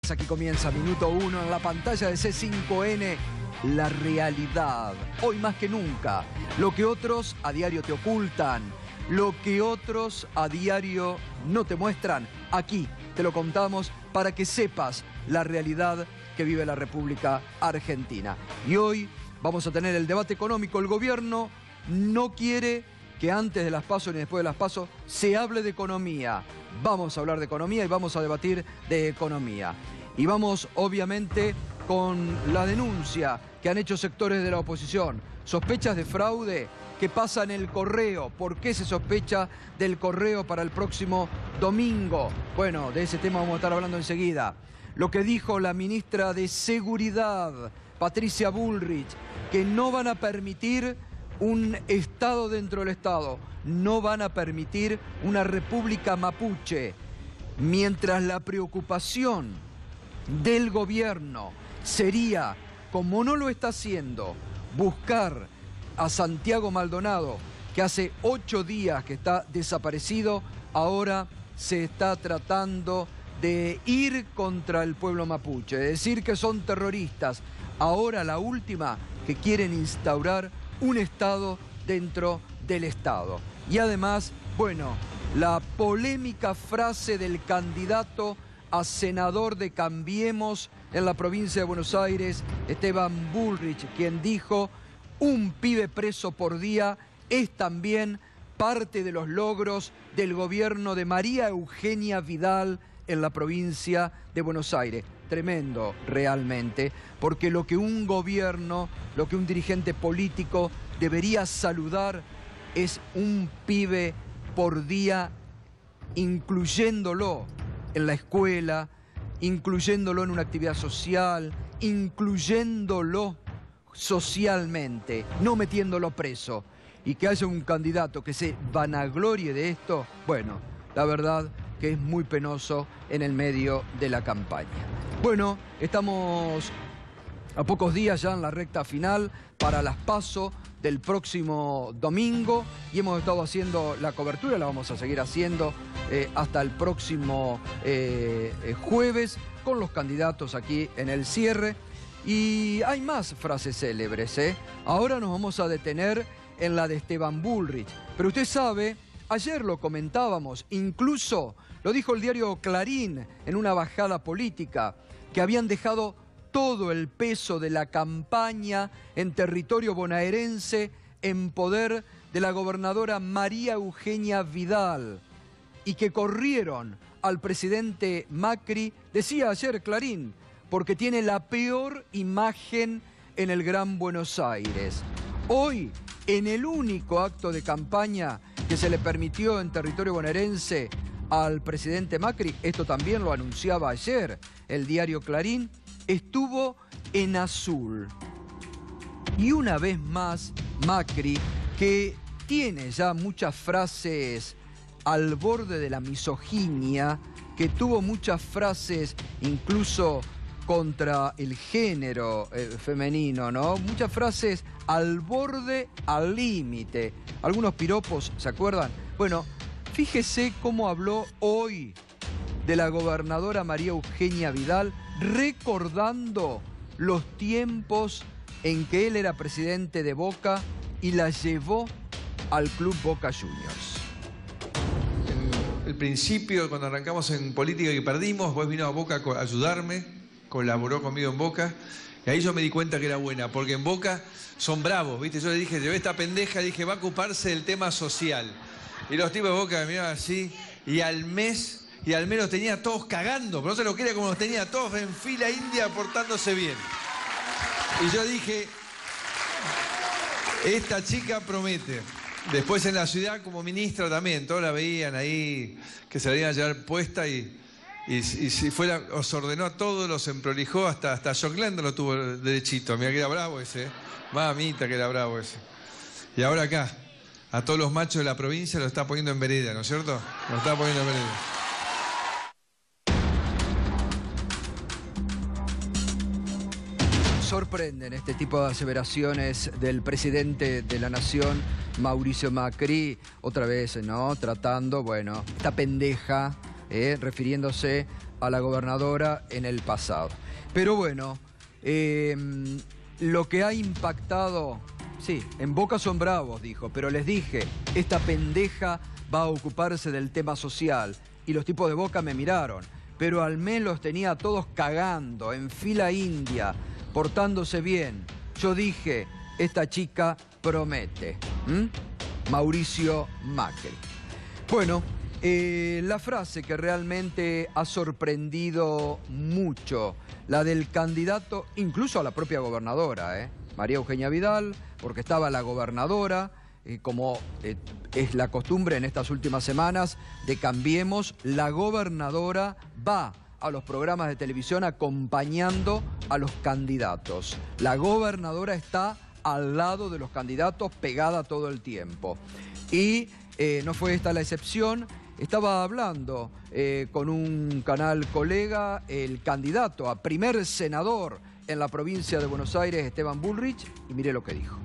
Aquí comienza Minuto 1 en la pantalla de C5N, la realidad. Hoy más que nunca, lo que otros a diario te ocultan, lo que otros a diario no te muestran, aquí te lo contamos para que sepas la realidad que vive la República Argentina. Y hoy vamos a tener el debate económico. El gobierno no quiere que antes de las PASO ni después de las PASO se hable de economía. Vamos a hablar de economía y vamos a debatir de economía. Y vamos, obviamente, con la denuncia que han hecho sectores de la oposición. Sospechas de fraude. ¿Qué pasa en el correo? ¿Por qué se sospecha del correo para el próximo domingo? Bueno, de ese tema vamos a estar hablando enseguida. Lo que dijo la ministra de Seguridad, Patricia Bullrich, que no van a permitir un Estado dentro del Estado. No van a permitir una república mapuche. Mientras la preocupación del gobierno sería, como no lo está haciendo, buscar a Santiago Maldonado, que hace 8 días que está desaparecido, ahora se está tratando de ir contra el pueblo mapuche, de decir que son terroristas. Ahora la última, que quieren instaurar un Estado dentro del Estado. Y además, bueno, la polémica frase del candidato a senador de Cambiemos en la provincia de Buenos Aires, Esteban Bullrich, quien dijo: un pibe preso por día es también parte de los logros del gobierno de María Eugenia Vidal en la provincia de Buenos Aires. Tremendo realmente, porque lo que un gobierno, lo que un dirigente político debería saludar es un pibe por día, incluyéndolo en la escuela, incluyéndolo en una actividad social, incluyéndolo socialmente, no metiéndolo preso. Y que haya un candidato que se vanaglorie de esto, bueno, la verdad que es muy penoso en el medio de la campaña. Bueno, estamos a pocos días ya en la recta final para las PASO del próximo domingo y hemos estado haciendo la cobertura, la vamos a seguir haciendo hasta el próximo jueves con los candidatos aquí en el cierre. Y hay más frases célebres, ¿eh? Ahora nos vamos a detener en la de Esteban Bullrich. Pero usted sabe, ayer lo comentábamos, incluso lo dijo el diario Clarín en una bajada política, que habían dejado todo el peso de la campaña en territorio bonaerense en poder de la gobernadora María Eugenia Vidal y que corrieron al presidente Macri, decía ayer Clarín, porque tiene la peor imagen en el Gran Buenos Aires. Hoy, en el único acto de campaña que se le permitió en territorio bonaerense al presidente Macri, esto también lo anunciaba ayer el diario Clarín, estuvo en azul. Y una vez más, Macri, que tiene ya muchas frases al borde de la misoginia, que tuvo muchas frases incluso contra el género femenino, ¿no? Muchas frases al borde, al límite. Algunos piropos, ¿se acuerdan? Bueno, fíjese cómo habló hoy de la gobernadora María Eugenia Vidal, recordando los tiempos en que él era presidente de Boca y la llevó al club Boca Juniors. El principio, cuando arrancamos en política y perdimos, vos vino a Boca a ayudarme, colaboró conmigo en Boca, y ahí yo me di cuenta que era buena, porque en Boca son bravos, ¿viste? Yo le dije, llevé esta pendeja, dije, va a ocuparse del tema social. Y los tipos de Boca me miraban así, y al mes los tenía todos cagando, pero no se lo quería como los tenía todos en fila india portándose bien. Y yo dije, esta chica promete. Después en la ciudad como ministra también, todos la veían ahí, que se la iban a llevar puesta y si fuera, os ordenó a todos, los emprolijó, hasta Joclando lo tuvo derechito. Mira que era bravo ese, mamita que era bravo ese. Y ahora acá, a todos los machos de la provincia lo está poniendo en vereda, ¿no es cierto? Lo está poniendo en vereda. Sorprenden este tipo de aseveraciones del presidente de la Nación, Mauricio Macri, otra vez, ¿no? Tratando, bueno, esta pendeja, refiriéndose a la gobernadora en el pasado. Pero bueno, lo que ha impactado, sí, en Boca son bravos, dijo, pero les dije, esta pendeja va a ocuparse del tema social. Y los tipos de Boca me miraron, pero al menos los tenía a todos cagando, en fila india, portándose bien. Yo dije, esta chica promete. Mauricio Macri. Bueno, la frase que realmente ha sorprendido mucho, la del candidato, incluso a la propia gobernadora, María Eugenia Vidal, porque estaba la gobernadora, como es la costumbre en estas últimas semanas de Cambiemos, la gobernadora va a los programas de televisión acompañando a los candidatos. La gobernadora está al lado de los candidatos, pegada todo el tiempo. Y no fue esta la excepción. Estaba hablando con un canal colega, el candidato a primer senador en la provincia de Buenos Aires, Esteban Bullrich, y mire lo que dijo.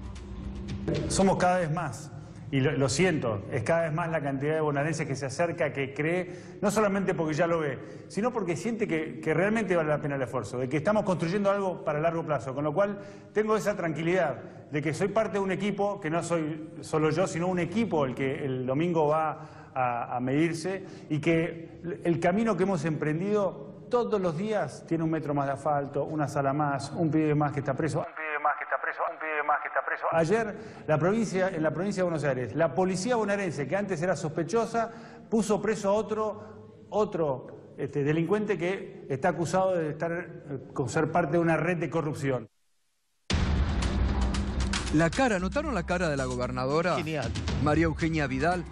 Somos cada vez más, y lo siento, es cada vez más la cantidad de bonaerenses que se acerca, que cree, no solamente porque ya lo ve, sino porque siente que realmente vale la pena el esfuerzo, de que estamos construyendo algo para largo plazo, con lo cual tengo esa tranquilidad de que soy parte de un equipo, que no soy solo yo, sino un equipo el que el domingo va a medirse, y que el camino que hemos emprendido todos los días tiene 1 metro más de asfalto, una sala más, un pibe más que está preso, un pibe más que está preso, un pibe más que está preso. Ayer, en la provincia de Buenos Aires, la policía bonaerense, que antes era sospechosa, puso preso a otro delincuente que está acusado de ser parte de una red de corrupción. La cara, ¿notaron la cara de la gobernadora? Genial. María Eugenia Vidal.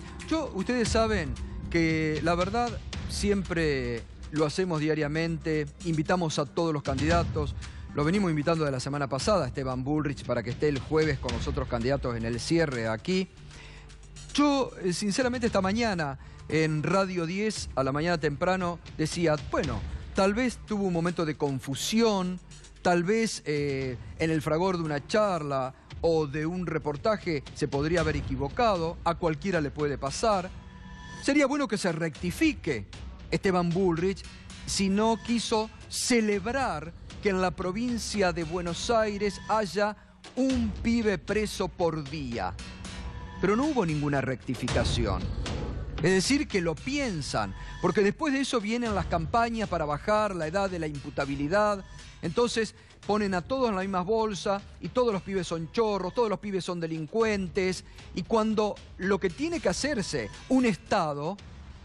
Ustedes saben que la verdad siempre lo hacemos diariamente, invitamos a todos los candidatos, lo venimos invitando de la semana pasada, Esteban Bullrich, para que esté el jueves con los otros candidatos en el cierre aquí. Yo, sinceramente, esta mañana en Radio 10, a la mañana temprano, decía, bueno, tal vez tuvo un momento de confusión, tal vez en el fragor de una charla o de un reportaje se podría haber equivocado, a cualquiera le puede pasar. Sería bueno que se rectifique Esteban Bullrich si no quiso celebrar que en la provincia de Buenos Aires haya un pibe preso por día. Pero no hubo ninguna rectificación. Es decir, que lo piensan, porque después de eso vienen las campañas para bajar la edad de la imputabilidad. Entonces ponen a todos en la misma bolsa y todos los pibes son chorros, todos los pibes son delincuentes. Y cuando lo que tiene que hacerse un Estado,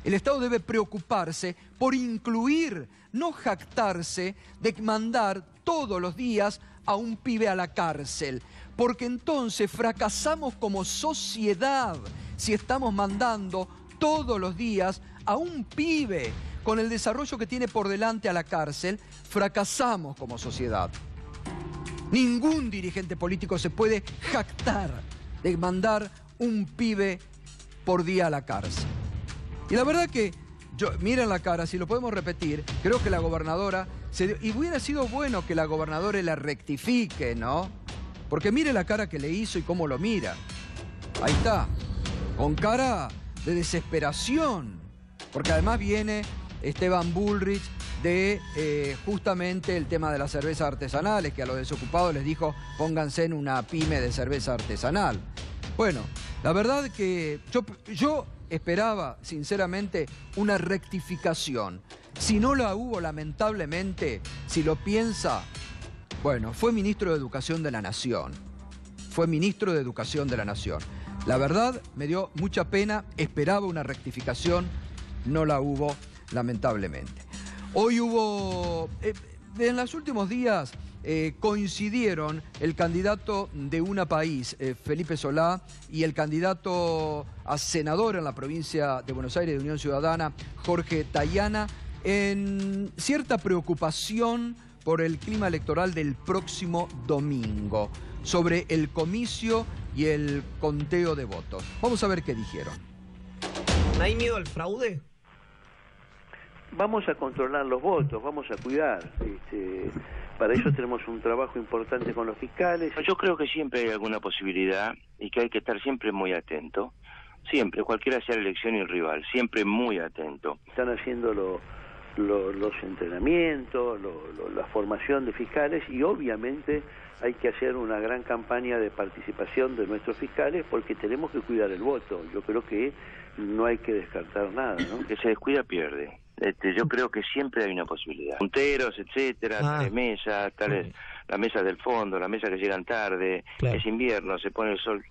el Estado debe preocuparse por incluir, no jactarse de mandar todos los días a un pibe a la cárcel. Porque entonces fracasamos como sociedad si estamos mandando todos los días a un pibe con el desarrollo que tiene por delante a la cárcel. Fracasamos como sociedad. Ningún dirigente político se puede jactar de mandar un pibe por día a la cárcel. Y la verdad que, miren la cara, si lo podemos repetir, creo que la gobernadora, y hubiera sido bueno que la gobernadora la rectifique, ¿no? Porque mire la cara que le hizo y cómo lo mira. Ahí está, con cara de desesperación. Porque además viene Esteban Bullrich de justamente el tema de las cervezas artesanales, que a los desocupados les dijo, pónganse en una pyme de cerveza artesanal. Bueno, la verdad que yo esperaba, sinceramente, una rectificación. Si no la hubo, lamentablemente, si lo piensa, bueno, fue ministro de Educación de la Nación. Fue ministro de Educación de la Nación. La verdad, me dio mucha pena, esperaba una rectificación, no la hubo, lamentablemente. Hoy hubo, en los últimos días, coincidieron el candidato de Una País, Felipe Solá, y el candidato a senador en la provincia de Buenos Aires de Unión Ciudadana, Jorge Tayana, en cierta preocupación por el clima electoral del próximo domingo, sobre el comicio y el conteo de votos. Vamos a ver qué dijeron. ¿Hay miedo al fraude? Vamos a controlar los votos, vamos a cuidar. Para eso tenemos un trabajo importante con los fiscales. Yo creo que siempre hay alguna posibilidad y que hay que estar siempre muy atento. Siempre, cualquiera sea la elección y el rival, siempre muy atento. Están haciendo los entrenamientos, la formación de fiscales, y obviamente hay que hacer una gran campaña de participación de nuestros fiscales porque tenemos que cuidar el voto. Yo creo que no hay que descartar nada, ¿no? Que se descuida pierde. Yo creo que siempre hay una posibilidad. Punteros, etcétera, tales mesas, las mesas del fondo, las mesas que llegan tarde, Claro. Es invierno, se pone el sol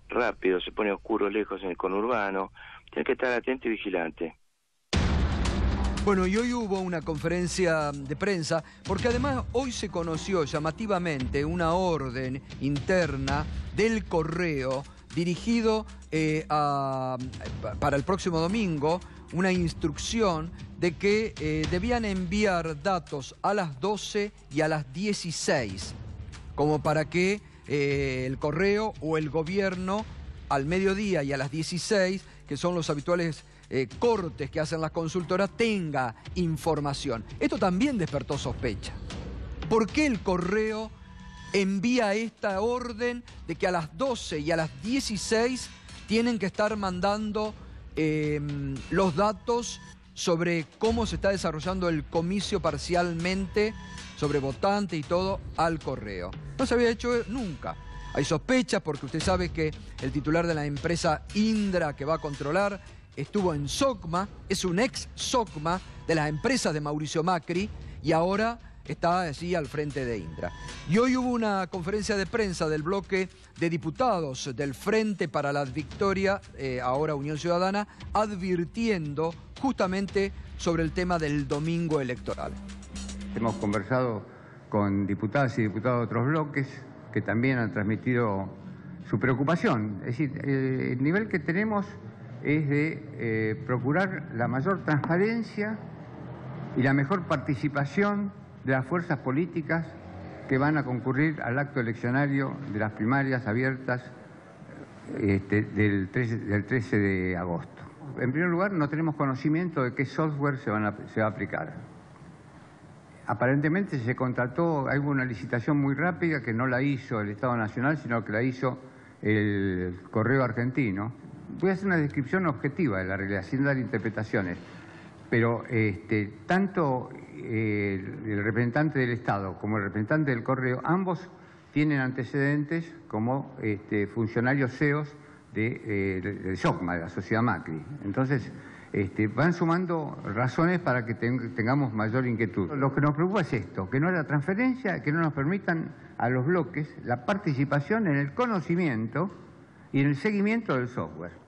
rápido, se pone oscuro lejos en el conurbano. Tiene que estar atento y vigilante. Bueno, y hoy hubo una conferencia de prensa, porque además hoy se conoció llamativamente una orden interna del Correo dirigido para el próximo domingo, una instrucción de que debían enviar datos a las 12 y a las 16, como para que el Correo o el gobierno al mediodía y a las 16, que son los habituales cortes que hacen las consultoras, tenga información. Esto también despertó sospecha. ¿Por qué el Correo envía esta orden de que a las 12 y a las 16 tienen que estar mandando los datos sobre cómo se está desarrollando el comicio parcialmente, sobre votantes y todo, al Correo? No se había hecho nunca. Hay sospechas porque usted sabe que el titular de la empresa Indra que va a controlar estuvo en SOCMA, es un ex SOCMA de las empresas de Mauricio Macri y ahora está allí al frente de Indra. Y hoy hubo una conferencia de prensa del bloque de diputados del Frente para la Victoria, ahora Unión Ciudadana, advirtiendo justamente sobre el tema del domingo electoral. Hemos conversado con diputadas y diputados de otros bloques que también han transmitido su preocupación. Es decir, el nivel que tenemos es de procurar la mayor transparencia y la mejor participación de las fuerzas políticas que van a concurrir al acto eleccionario de las primarias abiertas del 13 de agosto. En primer lugar, no tenemos conocimiento de qué software se va a aplicar. Aparentemente se contrató, hay una licitación muy rápida que no la hizo el Estado Nacional, sino que la hizo el Correo Argentino. Voy a hacer una descripción objetiva de la realidad, sin dar interpretaciones, pero tanto el representante del Estado como el representante del Correo, ambos tienen antecedentes como funcionarios CEOs del SOCMA, de la Sociedad Macri. Entonces, van sumando razones para que tengamos mayor inquietud. Lo que nos preocupa es esto, que no haya transferencia, que no nos permitan a los bloques la participación en el conocimiento y en el seguimiento del software.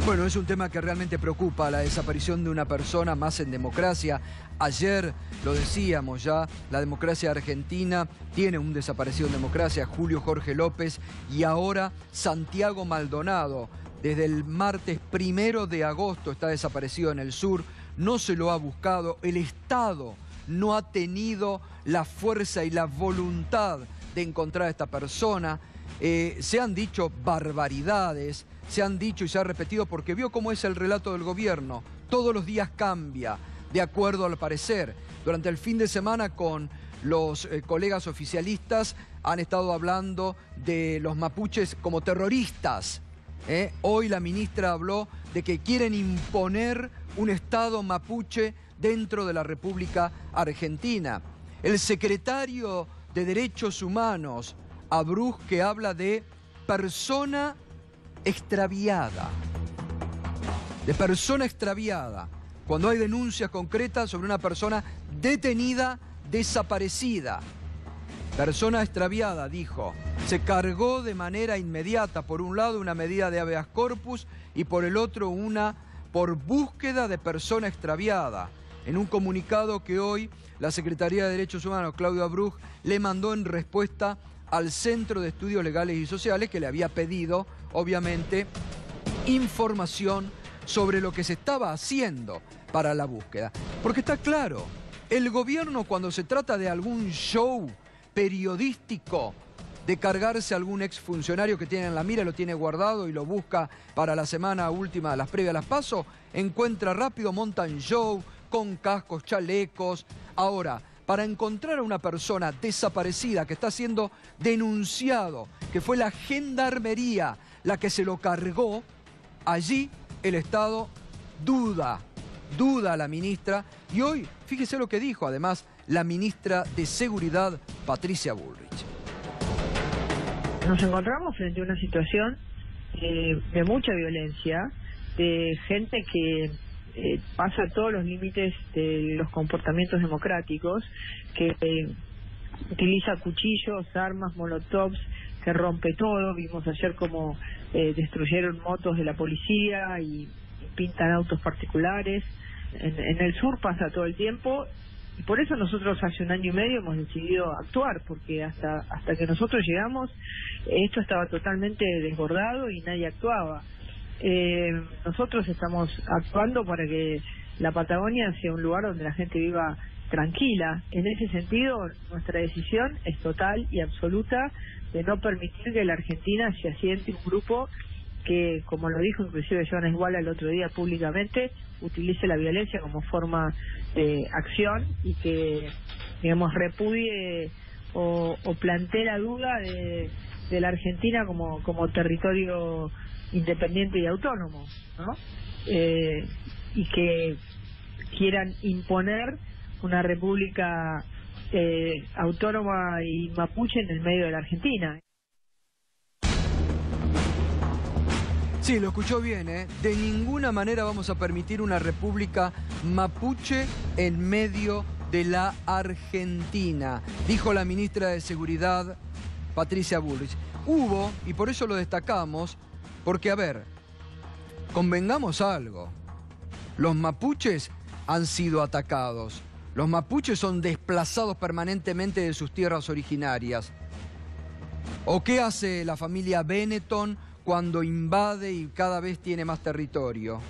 Bueno, es un tema que realmente preocupa, la desaparición de una persona más en democracia. Ayer lo decíamos ya, la democracia argentina tiene un desaparecido en democracia, Julio Jorge López, y ahora Santiago Maldonado. Desde el martes 1 de agosto está desaparecido en el sur, no se lo ha buscado, el Estado no ha tenido la fuerza y la voluntad de encontrar a esta persona. Se han dicho barbaridades, se han dicho y se ha repetido porque vio cómo es el relato del gobierno. Todos los días cambia, de acuerdo al parecer. Durante el fin de semana con los colegas oficialistas han estado hablando de los mapuches como terroristas. Hoy la ministra habló de que quieren imponer un Estado mapuche dentro de la República Argentina. El secretario de Derechos Humanos, Abruz, que habla de persona extraviada. De persona extraviada. Cuando hay denuncias concretas sobre una persona detenida, desaparecida. Persona extraviada, dijo. Se cargó de manera inmediata, por un lado, una medida de habeas corpus y por el otro una por búsqueda de persona extraviada. En un comunicado que hoy la Secretaría de Derechos Humanos, Claudio Abruz, le mandó en respuesta al Centro de Estudios Legales y Sociales, que le había pedido, obviamente, información sobre lo que se estaba haciendo para la búsqueda. Porque está claro, el gobierno, cuando se trata de algún show periodístico, de cargarse a algún exfuncionario que tiene en la mira, lo tiene guardado y lo busca para la semana última, las previas a las PASO, encuentra rápido, montan show con cascos, chalecos. Ahora, para encontrar a una persona desaparecida que está siendo denunciado, que fue la gendarmería la que se lo cargó, allí el Estado duda a la ministra. Y hoy, fíjese lo que dijo además la ministra de Seguridad, Patricia Bullrich. Nos encontramos frente a una situación de mucha violencia, de gente que pasa todos los límites de los comportamientos democráticos, que utiliza cuchillos, armas, molotovs, que rompe todo. Vimos ayer cómo destruyeron motos de la policía y pintan autos particulares. En el sur pasa todo el tiempo, y por eso nosotros hace 1 año y medio hemos decidido actuar, porque hasta que nosotros llegamos esto estaba totalmente desbordado y nadie actuaba. Nosotros estamos actuando para que la Patagonia sea un lugar donde la gente viva tranquila. En ese sentido, nuestra decisión es total y absoluta de no permitir que la Argentina se asiente un grupo que, como lo dijo inclusive Joana Esguala el otro día públicamente, utilice la violencia como forma de acción y que, digamos, repudie o plantee la duda de la Argentina como territorio independiente y autónomo, ¿no? Y que quieran imponer una república autónoma y mapuche en el medio de la Argentina. Sí, lo escuchó bien, ¿eh? De ninguna manera vamos a permitir una república mapuche en medio de la Argentina, dijo la ministra de Seguridad, Patricia Bullrich. Hubo, y por eso lo destacamos, porque, a ver, convengamos algo, los mapuches han sido atacados, los mapuches son desplazados permanentemente de sus tierras originarias. ¿O qué hace la familia Benetton cuando invade y cada vez tiene más territorio?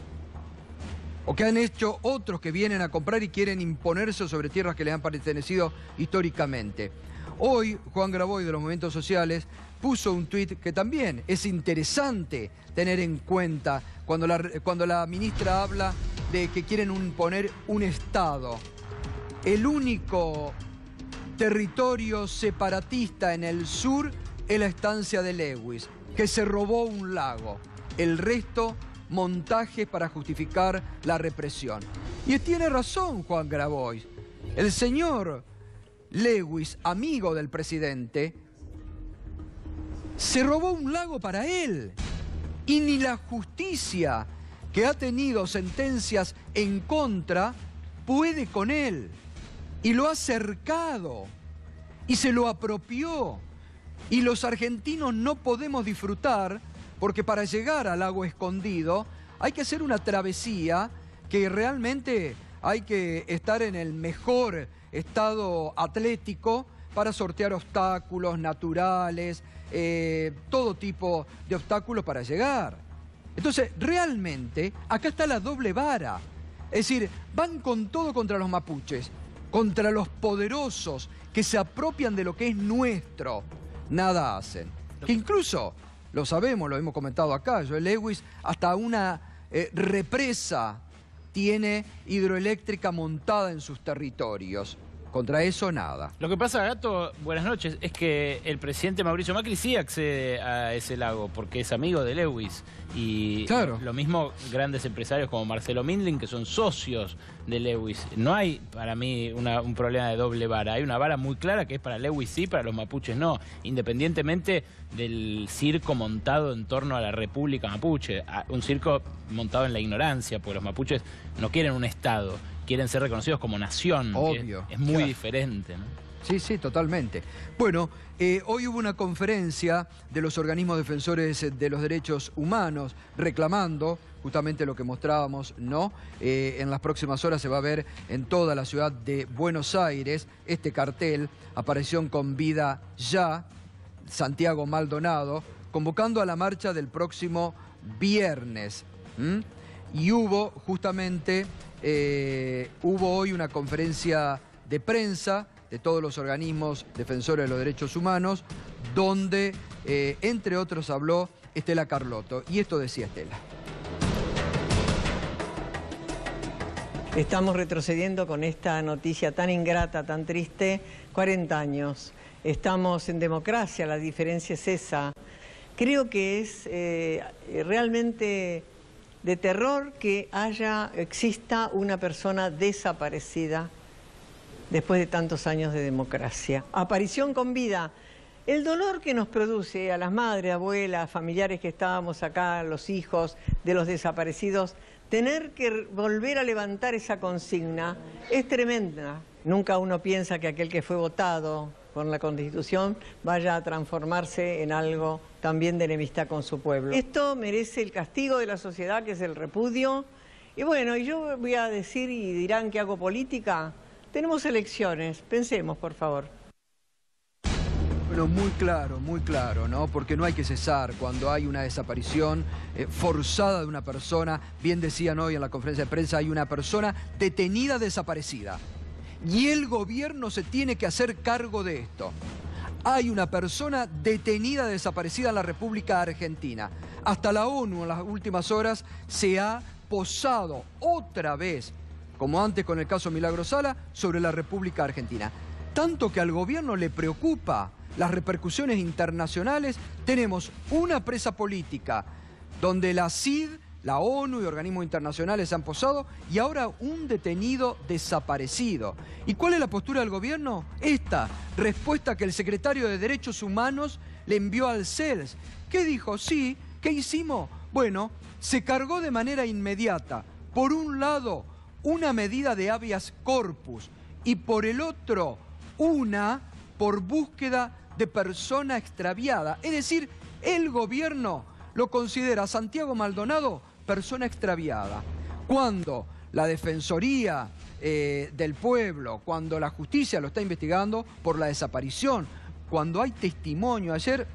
¿O qué han hecho otros que vienen a comprar y quieren imponerse sobre tierras que les han pertenecido históricamente? Hoy, Juan Graboy, de los Movimientos Sociales, puso un tuit que también es interesante tener en cuenta cuando la ministra habla de que quieren imponer un Estado. El único territorio separatista en el sur es la estancia de Lewis, que se robó un lago. El resto, montajes para justificar la represión. Y tiene razón Juan Graboy. El señor Lewis, amigo del presidente, se robó un lago para él. Y ni la justicia, que ha tenido sentencias en contra, puede con él. Y lo ha cercado. Y se lo apropió. Y los argentinos no podemos disfrutar, porque para llegar al lago escondido hay que hacer una travesía que realmente hay que estar en el mejor estado atlético para sortear obstáculos naturales, todo tipo de obstáculos para llegar. Entonces, realmente, acá está la doble vara. Es decir, van con todo contra los mapuches, contra los poderosos que se apropian de lo que es nuestro. Nada hacen. Que incluso, lo sabemos, lo hemos comentado acá, Joel Lewis, hasta una represa tiene hidroeléctrica montada en sus territorios. Contra eso, nada. Lo que pasa, Gato, buenas noches, es que el presidente Mauricio Macri sí accede a ese lago porque es amigo de Lewis. Y claro, lo mismo grandes empresarios como Marcelo Mindlin, que son socios de Lewis. No hay, para mí, un problema de doble vara. Hay una vara muy clara que es para Lewis sí, para los mapuches no. Independientemente del circo montado en torno a la República Mapuche. Un circo montado en la ignorancia, porque los mapuches no quieren un Estado. Quieren ser reconocidos como nación. Obvio. Es muy diferente, ¿no? Sí, sí, totalmente. Bueno, hoy hubo una conferencia de los organismos defensores de los derechos humanos reclamando justamente lo que mostrábamos, ¿no? En las próximas horas se va a ver en toda la ciudad de Buenos Aires este cartel, Aparición con Vida Ya, Santiago Maldonado, convocando a la marcha del próximo viernes. Y hubo justamente... hubo hoy una conferencia de prensa de todos los organismos defensores de los derechos humanos, donde, entre otros, habló Estela Carlotto. Y esto decía Estela. Estamos retrocediendo con esta noticia tan ingrata, tan triste, 40 años. Estamos en democracia, la diferencia es esa. Creo que es realmente de terror que exista una persona desaparecida después de tantos años de democracia. Aparición con vida. El dolor que nos produce a las madres, abuelas, familiares que estábamos acá, los hijos de los desaparecidos, tener que volver a levantar esa consigna es tremenda. Nunca uno piensa que aquel que fue votado con la Constitución vaya a transformarse en algo también de enemistad con su pueblo. Esto merece el castigo de la sociedad, que es el repudio. Y bueno, yo voy a decir, y dirán que hago política, tenemos elecciones, pensemos, por favor. Bueno, muy claro, ¿no? Porque no hay que cesar cuando hay una desaparición forzada de una persona. Bien decían hoy en la conferencia de prensa, hay una persona detenida, desaparecida. Y el gobierno se tiene que hacer cargo de esto. Hay una persona detenida, desaparecida en la República Argentina. Hasta la ONU en las últimas horas se ha posado otra vez, como antes con el caso Milagro Sala, sobre la República Argentina. Tanto que al gobierno le preocupa las repercusiones internacionales. Tenemos una presa política donde la CID, la ONU y organismos internacionales se han posado, y ahora un detenido desaparecido. ¿Y cuál es la postura del gobierno? Esta respuesta que el secretario de Derechos Humanos le envió al CELS. ¿Qué dijo? Sí, ¿qué hicimos? Bueno, se cargó de manera inmediata, por un lado, una medida de habeas corpus, y por el otro, una por búsqueda de persona extraviada. Es decir, el gobierno lo considera a Santiago Maldonado persona extraviada. Cuando la Defensoría del Pueblo, cuando la justicia lo está investigando por la desaparición, cuando hay testimonio. Ayer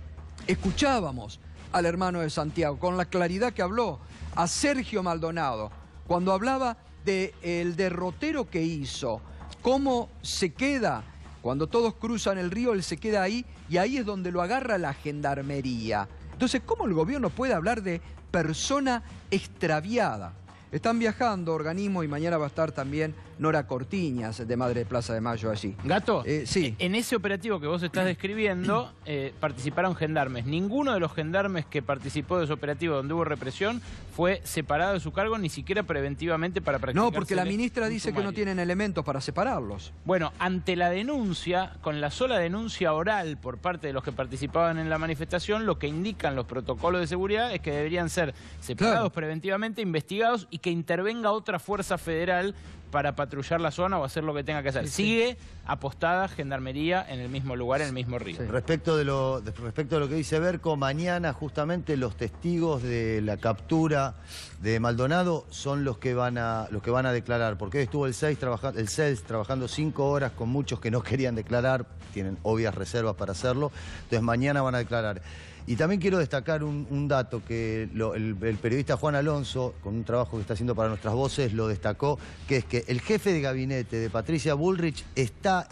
escuchábamos al hermano de Santiago, con la claridad que habló, a Sergio Maldonado, cuando hablaba del derrotero que hizo, cómo se queda. Cuando todos cruzan el río, él se queda ahí, y ahí es donde lo agarra la gendarmería. Entonces, ¿cómo el gobierno puede hablar de persona extraviada? Están viajando organismos, y mañana va a estar también Nora Cortiñas, de Madre de Plaza de Mayo, allí. Gato, sí. En ese operativo que vos estás describiendo, participaron gendarmes. Ninguno de los gendarmes que participó de ese operativo donde hubo represión fue separado de su cargo, ni siquiera preventivamente para practicar. No, porque la ministra dice que no tienen elementos para separarlos. Bueno, ante la denuncia, con la sola denuncia oral por parte de los que participaban en la manifestación, lo que indican los protocolos de seguridad es que deberían ser separados preventivamente, investigados, y que intervenga otra fuerza federal para patrullar la zona o hacer lo que tenga que hacer. Sigue apostada Gendarmería en el mismo lugar, en el mismo río. Respecto de lo que dice Berco, mañana justamente los testigos de la captura de Maldonado son los que van a declarar, porque hoy estuvo el CELS trabajando 5 horas con muchos que no querían declarar, tienen obvias reservas para hacerlo, entonces mañana van a declarar. Y también quiero destacar un dato que el periodista Juan Alonso, con un trabajo que está haciendo para Nuestras Voces, lo destacó, que es que el jefe de gabinete de Patricia Bullrich estuvo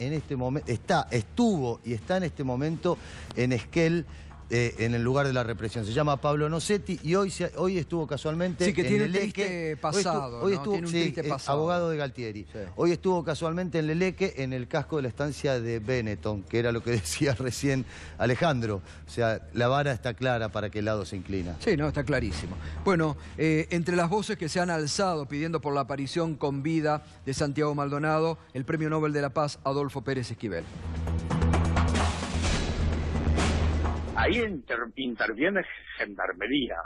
y está en este momento en Esquel, en el lugar de la represión. Se llama Pablo Nocetti, y hoy estuvo casualmente en Leleque. Un triste pasado, hoy estuvo, abogado de Galtieri. Sí. Hoy estuvo casualmente en Leleque, en el casco de la estancia de Benetton, que era lo que decía recién Alejandro. O sea, la vara está clara para qué lado se inclina. Sí, no, está clarísimo. Bueno, entre las voces que se han alzado pidiendo por la aparición con vida de Santiago Maldonado, el Premio Nobel de la Paz, Adolfo Pérez Esquivel. Ahí interviene Gendarmería,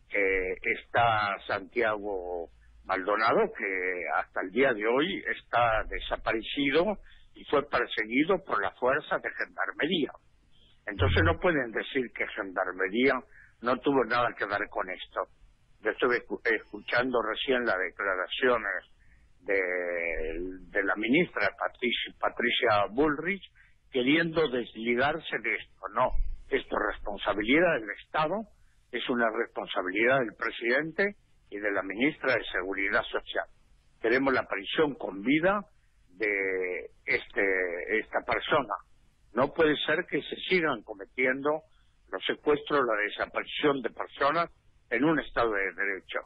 que está Santiago Maldonado, que hasta el día de hoy está desaparecido y fue perseguido por las fuerzas de Gendarmería. Entonces no pueden decir que Gendarmería no tuvo nada que ver con esto. Yo estuve escuchando recién las declaraciones de la ministra Patricia Bullrich, queriendo desligarse de esto. No. Esto es responsabilidad del Estado, es una responsabilidad del presidente y de la ministra de Seguridad Social. Queremos la aparición con vida de esta persona. No puede ser que se sigan cometiendo los secuestros, la desaparición de personas en un Estado de Derecho.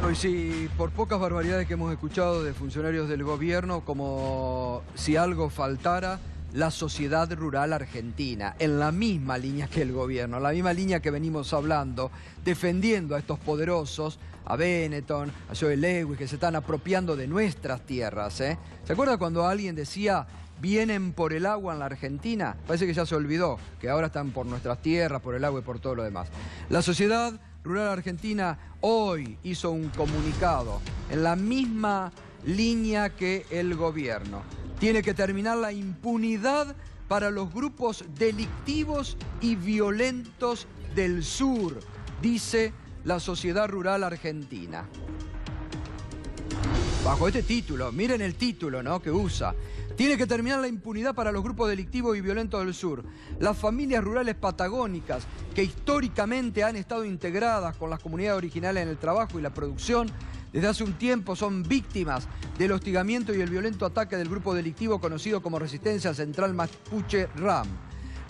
Pues sí, por pocas barbaridades que hemos escuchado de funcionarios del gobierno, como si algo faltara, la sociedad rural argentina, en la misma línea que el gobierno, la misma línea que venimos hablando, defendiendo a estos poderosos, a Benetton, a Joel Lewis, que se están apropiando de nuestras tierras, ¿eh? ¿Se acuerda cuando alguien decía, vienen por el agua en la Argentina? Parece que ya se olvidó, que ahora están por nuestras tierras, por el agua y por todo lo demás. La sociedad rural argentina hoy hizo un comunicado en la misma línea que el gobierno. Tiene que terminar la impunidad para los grupos delictivos y violentos del sur, dice la sociedad rural argentina. Bajo este título, miren el título, ¿no?, que usa. Tiene que terminar la impunidad para los grupos delictivos y violentos del sur. Las familias rurales patagónicas, que históricamente han estado integradas con las comunidades originales en el trabajo y la producción, desde hace un tiempo son víctimas del hostigamiento y el violento ataque del grupo delictivo conocido como Resistencia Central Mapuche RAM.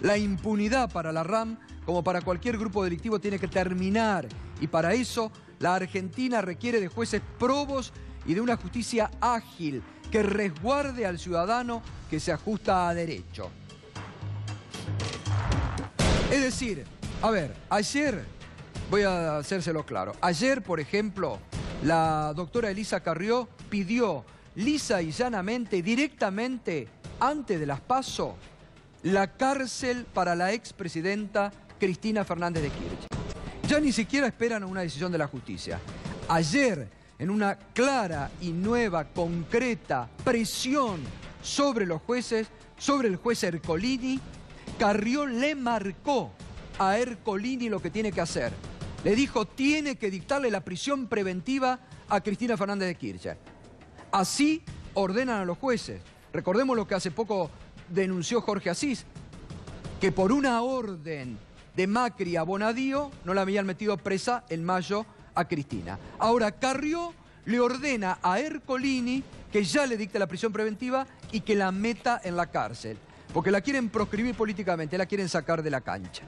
La impunidad para la RAM, como para cualquier grupo delictivo, tiene que terminar. Y para eso, la Argentina requiere de jueces probos y de una justicia ágil que resguarde al ciudadano que se ajusta a derecho. Es decir, a ver, ayer, voy a hacérselo claro, ayer, por ejemplo, la doctora Elisa Carrió pidió lisa y llanamente, directamente, antes de las PASO, la cárcel para la expresidenta Cristina Fernández de Kirchner. Ya ni siquiera esperan una decisión de la justicia. Ayer, en una clara y nueva, concreta presión sobre los jueces, sobre el juez Ercolini, Carrió le marcó a Ercolini lo que tiene que hacer. Le dijo, tiene que dictarle la prisión preventiva a Cristina Fernández de Kirchner. Así ordenan a los jueces. Recordemos lo que hace poco denunció Jorge Asís, que por una orden de Macri a Bonadío no la habían metido presa en mayo a Cristina. Ahora Carrió le ordena a Ercolini que ya le dicte la prisión preventiva y que la meta en la cárcel, porque la quieren proscribir políticamente, la quieren sacar de la cancha.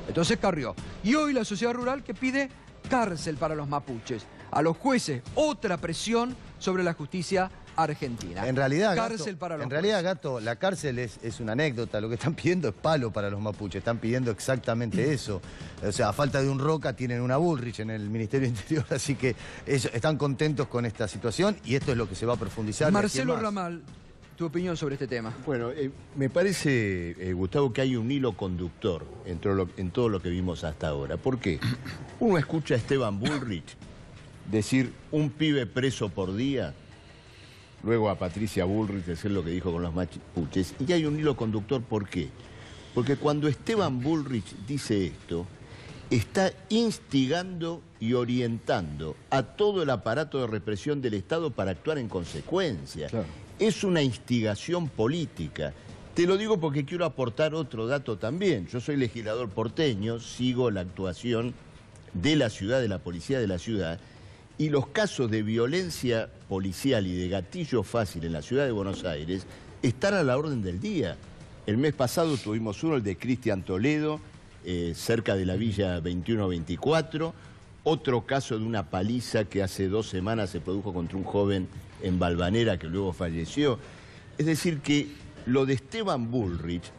Entonces Carrió. Y hoy la sociedad rural que pide cárcel para los mapuches. A los jueces, otra presión sobre la justicia argentina. En realidad, cárcel para los Gato, la cárcel es una anécdota. Lo que están pidiendo es palo para los mapuches. Están pidiendo exactamente eso. O sea, a falta de un Roca tienen una Bullrich en el Ministerio Interior. Así que ellos están contentos con esta situación y esto es lo que se va a profundizar. Marcelo Ramal, tu opinión sobre este tema. Bueno, me parece, Gustavo, que hay un hilo conductor en todo lo que vimos hasta ahora. ¿Por qué? Uno escucha a Esteban Bullrich decir un pibe preso por día, luego a Patricia Bullrich decir lo que dijo con los mapuches, y hay un hilo conductor. ¿Por qué? Porque cuando Esteban Bullrich dice esto, está instigando y orientando a todo el aparato de represión del Estado para actuar en consecuencia. Claro. Es una instigación política. Te lo digo porque quiero aportar otro dato también. Yo soy legislador porteño, sigo la actuación de la ciudad, de la policía de la ciudad, y los casos de violencia policial y de gatillo fácil en la ciudad de Buenos Aires están a la orden del día. El mes pasado tuvimos uno, el de Cristian Toledo, cerca de la Villa 2124, otro caso de una paliza que hace 2 semanas se produjo contra un joven en Valvanera que luego falleció. Es decir que lo de Esteban Bullrich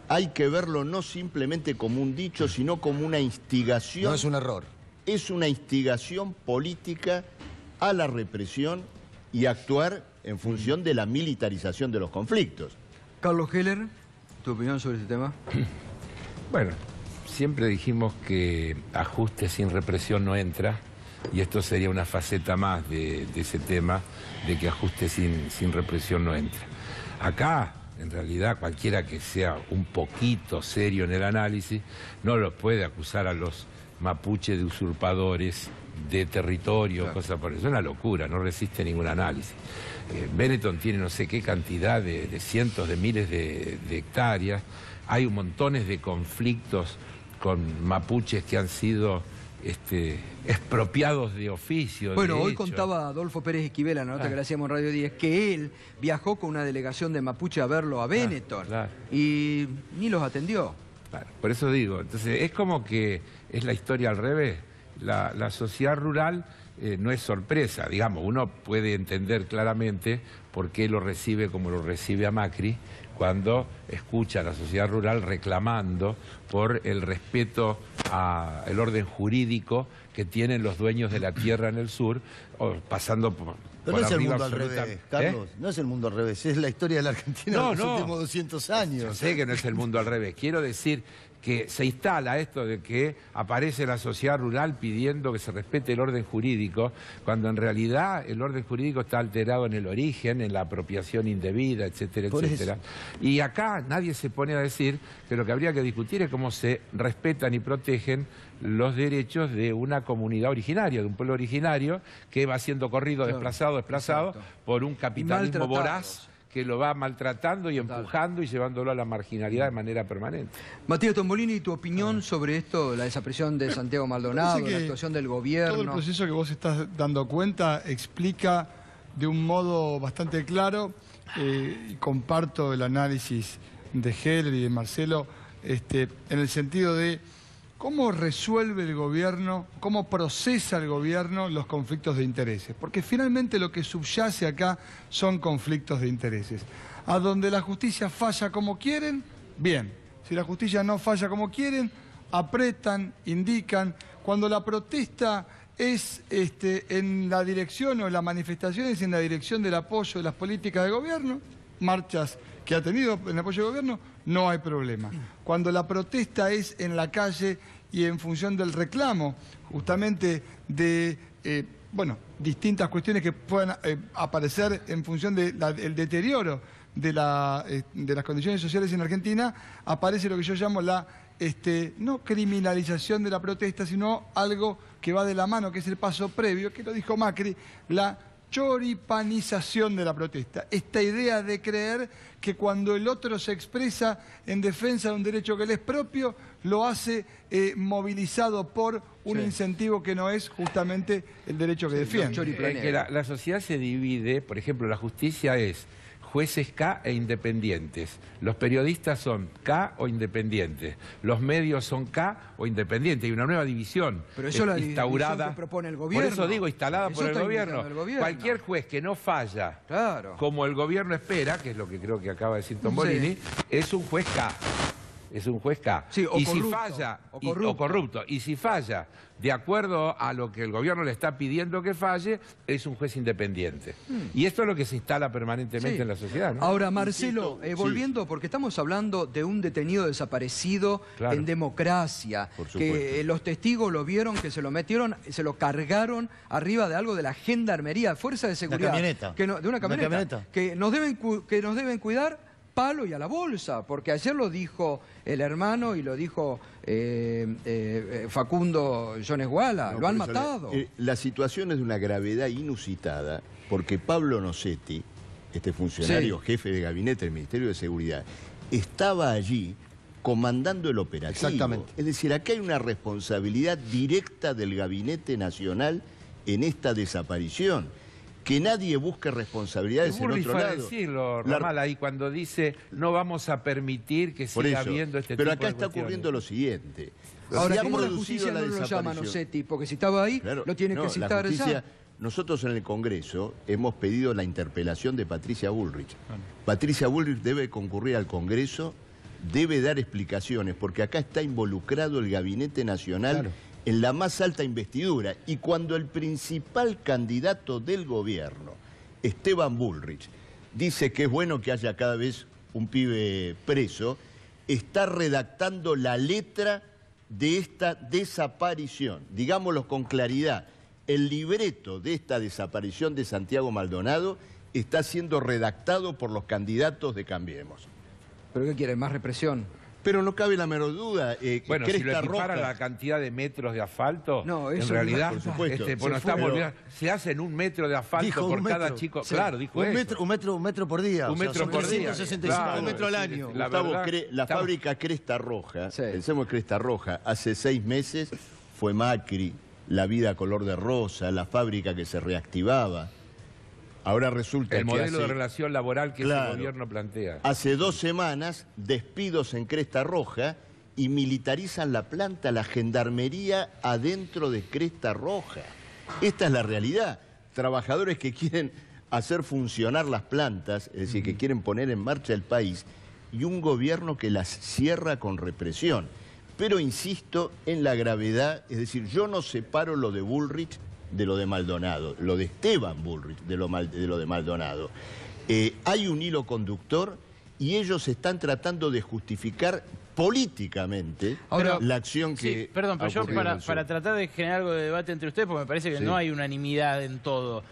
hay que verlo no simplemente como un dicho, sino como una instigación. No es un error. Es una instigación política a la represión y actuar en función de la militarización de los conflictos. Carlos Heller, ¿tu opinión sobre este tema? Bueno, siempre dijimos que ajuste sin represión no entra, y esto sería una faceta más de ese tema, de que ajuste sin represión no entra. Acá, en realidad, cualquiera que sea un poquito serio en el análisis, no los puede acusar a los mapuche de usurpadores de territorio, claro, cosas por eso. Es una locura, no resiste ningún análisis. Benetton tiene no sé qué cantidad de cientos de miles de hectáreas. Hay montones de conflictos con mapuches que han sido expropiados de oficio. Bueno, hoy contaba Adolfo Pérez Esquivel, la nota que le hacíamos en Radio 10, que él viajó con una delegación de mapuche a verlo a Benetton, y ni los atendió. Claro, por eso digo, entonces es como que es la historia al revés. la sociedad rural no es sorpresa, digamos, uno puede entender claramente por qué lo recibe como lo recibe a Macri cuando escucha a la sociedad rural reclamando por el respeto al orden jurídico que tienen los dueños de la tierra en el sur, pasando por... Pero no es el mundo al revés, Carlos, no es el mundo al revés, es la historia de la Argentina de los últimos 200 años. Yo sé que no es el mundo al revés, quiero decir que se instala esto de que aparece la sociedad rural pidiendo que se respete el orden jurídico, cuando en realidad el orden jurídico está alterado en el origen, en la apropiación indebida, etcétera, etcétera. Y acá nadie se pone a decir que lo que habría que discutir es cómo se respetan y protegen los derechos de una comunidad originaria, de un pueblo originario que va siendo corrido, desplazado por un capitalismo voraz que lo va maltratando y empujando y llevándolo a la marginalidad de manera permanente. Matías Tombolini, ¿tu opinión sobre esto, la desaparición de Santiago Maldonado, la actuación del gobierno? Todo el proceso que vos estás dando cuenta explica de un modo bastante claro, y comparto el análisis de Heller y de Marcelo, en el sentido de cómo resuelve el gobierno, cómo procesa el gobierno los conflictos de intereses. Porque finalmente lo que subyace acá son conflictos de intereses. A donde la justicia falla como quieren, bien. Si la justicia no falla como quieren, apretan, indican. Cuando la protesta es en la dirección o la manifestación es en la dirección del apoyo de las políticas de gobierno, marchas que ha tenido en apoyo del gobierno, no hay problema. Cuando la protesta es en la calle y en función del reclamo, justamente de distintas cuestiones que puedan aparecer en función del deterioro de las condiciones sociales en Argentina, aparece lo que yo llamo la no criminalización de la protesta, sino algo que va de la mano, que es el paso previo, que lo dijo Macri, la choripanización de la protesta. Esta idea de creer que cuando el otro se expresa en defensa de un derecho que le es propio, lo hace movilizado por un incentivo que no es justamente el derecho que defiende. Que la sociedad se divide, por ejemplo, la justicia es jueces K e independientes. Los periodistas son K o independientes. Los medios son K o independientes. Hay una nueva división. Pero eso es la instaurada, división que propone el gobierno. Por eso digo, instalada por el gobierno. Cualquier juez que no falla como el gobierno espera, que es lo que creo que acaba de decir Tombolini, es un juez K. Es un juez K. Sí, o y corrupto, si falla, o corrupto. Y si falla de acuerdo a lo que el gobierno le está pidiendo que falle, es un juez independiente. Y esto es lo que se instala permanentemente en la sociedad, ¿no? Ahora, Marcelo, volviendo, porque estamos hablando de un detenido desaparecido en democracia, que los testigos lo vieron, que se lo metieron, se lo cargaron arriba de algo de la gendarmería, fuerza de seguridad. De una camioneta. Que nos deben cuidar palo y a la bolsa, porque ayer lo dijo el hermano y lo dijo Facundo Jones Guala, lo han matado. La situación es de una gravedad inusitada, porque Pablo Nocetti, este funcionario jefe de gabinete del Ministerio de Seguridad, estaba allí comandando el operativo. Exactamente. Es decir, acá hay una responsabilidad directa del Gabinete Nacional en esta desaparición. Que nadie busque responsabilidades en otro lado. Decirlo, Ramal, ahí cuando dice no vamos a permitir que siga habiendo este tipo de cuestiones. Pero acá está ocurriendo lo siguiente. Ahora, ¿cómo la justicia no lo llama Nocetti? Porque si estaba ahí, lo tiene que citar ya. Nosotros en el Congreso hemos pedido la interpelación de Patricia Bullrich. Patricia Bullrich debe concurrir al Congreso, debe dar explicaciones, porque acá está involucrado el Gabinete Nacional en la más alta investidura. Y cuando el principal candidato del gobierno, Esteban Bullrich, dice que es bueno que haya cada vez un pibe preso, está redactando la letra de esta desaparición. Digámoslo con claridad, el libreto de esta desaparición de Santiago Maldonado está siendo redactado por los candidatos de Cambiemos. ¿Pero qué quieren? ¿Más represión? Pero no cabe la menor duda. Bueno, si lo equipara la cantidad de metros de asfalto, en realidad, por supuesto, se hacen 1 metro de asfalto por cada chico. Claro, dijo eso. Un metro por día. Un metro por día. 165 metros al año. Gustavo, la fábrica Cresta Roja, pensemos Cresta Roja, hace 6 meses fue Macri, la vida color de rosa, la fábrica que se reactivaba. Ahora resulta el modelo de relación laboral que ese gobierno plantea. Hace 2 semanas, despidos en Cresta Roja y militarizan la planta, la gendarmería adentro de Cresta Roja. Esta es la realidad. Trabajadores que quieren hacer funcionar las plantas, es decir, que quieren poner en marcha el país, y un gobierno que las cierra con represión. Pero insisto en la gravedad, es decir, yo no separo lo de Bullrich de lo de Maldonado, lo de Esteban Bullrich de lo de Maldonado. Hay un hilo conductor y ellos están tratando de justificar políticamente la acción que... Sí, perdón, pero yo para tratar de generar algo de debate entre ustedes, porque me parece que no hay unanimidad en todo.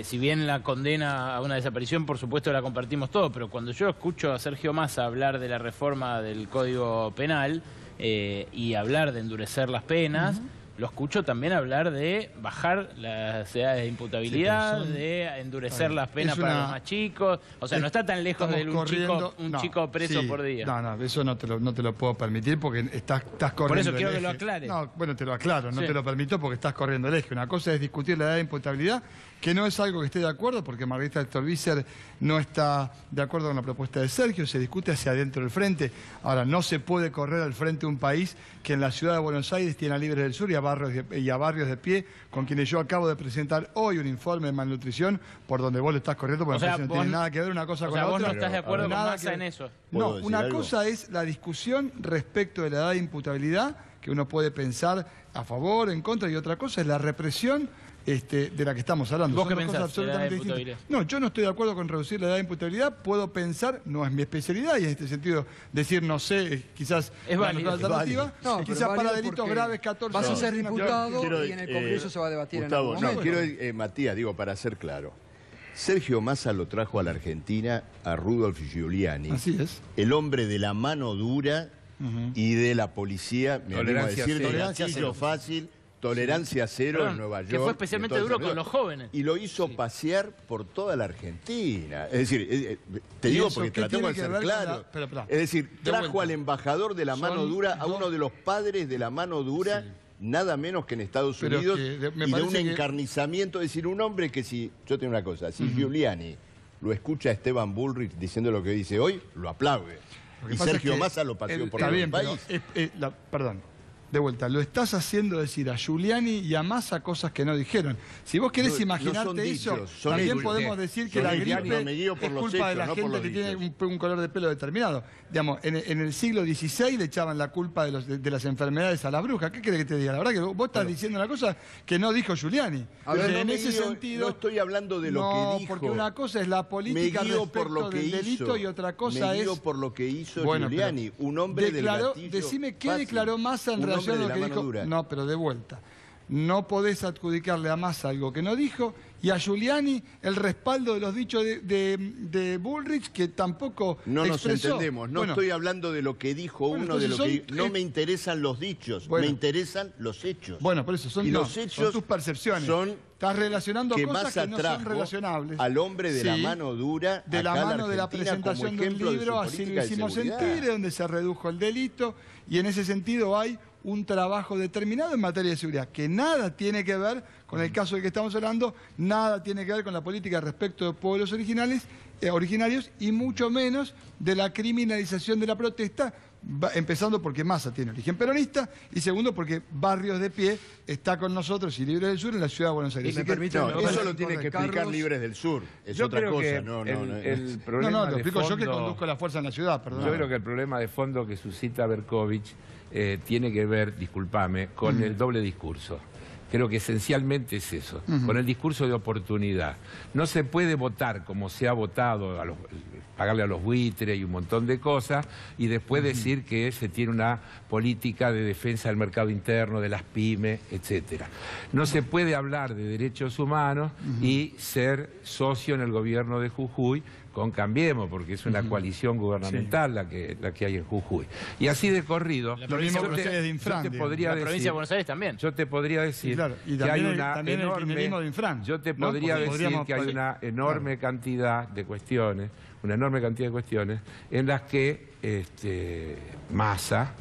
Si bien la condena a una desaparición, por supuesto la compartimos todo, pero cuando yo escucho a Sergio Massa hablar de la reforma del Código Penal y hablar de endurecer las penas... Lo escucho también hablar de bajar las edades de imputabilidad, de endurecer las penas para los más chicos. O sea, no está tan lejos de un chico preso por día. No, eso no te lo puedo permitir porque estás corriendo. Por eso quiero que lo aclare. No, bueno, te lo aclaro, no te lo permito porque estás corriendo el eje. Una cosa es discutir la edad de imputabilidad, que no es algo que esté de acuerdo, porque Margarita Stolbizer no está de acuerdo con la propuesta de Sergio, se discute hacia adentro del frente. Ahora, no se puede correr al frente un país que en la ciudad de Buenos Aires tiene a Libres del Sur y a Barrios de Pie, con quienes yo acabo de presentar hoy un informe de malnutrición, por donde vos lo estás corriendo, porque no tiene nada que ver una cosa con la otra. O sea, vos no estás de acuerdo con Massa en eso. No, una cosa es la discusión respecto de la edad de imputabilidad, que uno puede pensar a favor, en contra, y otra cosa es la represión de la que estamos hablando. ¿Vos qué pensás absolutamente distintas? No, yo no estoy de acuerdo con reducir la edad de imputabilidad. Puedo pensar, no es mi especialidad, y en este sentido decir no sé, quizás es válido, la alternativa, no, quizás para delitos graves 14 vas a ser diputado y en el Congreso se va a debatir Gustavo, en algún momento. Quiero, Matías, digo, para ser claro, Sergio Massa lo trajo a la Argentina a Rudolf Giuliani. Así es. El hombre de la mano dura y de la policía, me animo a decir, de gatillo fácil, tolerancia cero en Nueva York. Que fue especialmente duro con los jóvenes. Y lo hizo pasear por toda la Argentina. Es decir, te digo porque tratamos de ser claros. Es decir, trajo al embajador de la mano dura, a uno de los padres de la mano dura, nada menos que en Estados Unidos, y de un encarnizamiento. Es decir, un hombre que si, yo tengo una cosa, si Giuliani lo escucha a Esteban Bullrich diciendo lo que dice hoy, lo aplaude. Y Sergio Massa lo paseó por el país. Perdón. De vuelta, lo estás haciendo decir a Giuliani y a Massa cosas que no dijeron. Si vos querés imaginarte eso, también podemos decir que la gripe es culpa de la gente que tiene un color de pelo determinado. Digamos, en el siglo XVI le echaban la culpa de las enfermedades a las brujas. ¿Qué querés que te diga? La verdad que vos estás diciendo una cosa que no dijo Giuliani. A ver, en ese sentido... No estoy hablando de lo que dijo. Porque una cosa es la política respecto del delito y otra cosa es... por lo que hizo Giuliani, un hombre del gatillo. Decime qué declaró Massa en relación a lo que dijo. No, pero de vuelta. No podés adjudicarle a Massa algo que no dijo y a Giuliani el respaldo de los dichos de Bullrich que tampoco no expresó. Nos entendemos. No estoy hablando de lo que dijo uno, de lo que... No me interesan los dichos, me interesan los hechos. Bueno, por eso son tus percepciones. Estás relacionando cosas que no son relacionables. Al hombre de la mano dura, de la mano de la presentación de un libro, así lo hicimos en Tigre, donde se redujo el delito, y en ese sentido hay un trabajo determinado en materia de seguridad, que nada tiene que ver con el caso del que estamos hablando, nada tiene que ver con la política respecto de pueblos originarios, y mucho menos de la criminalización de la protesta, empezando porque Massa tiene origen peronista, y segundo porque Barrios de Pie está con nosotros y Libres del Sur en la ciudad de Buenos Aires. Eso lo tiene que explicar Libres del Sur, es otra cosa. Lo explico yo que conduzco la fuerza en la ciudad, perdón. Yo creo que el problema de fondo que suscita Berkovich tiene que ver, discúlpame, con el doble discurso. Creo que esencialmente es eso, con el discurso de oportunidad. No se puede votar como se ha votado, pagarle a los buitres y un montón de cosas, y después decir que se tiene una política de defensa del mercado interno, de las pymes, etcétera. No se puede hablar de derechos humanos y ser socio en el gobierno de Jujuy con Cambiemos, porque es una coalición gubernamental la que hay en Jujuy. Y así de corrido, lo mismo que ustedes de Infran, la provincia de Buenos Aires también. Yo te podría decir que hay una enorme... de Infran. Yo te podría decir que hay una enorme cantidad de cuestiones, en las que Massa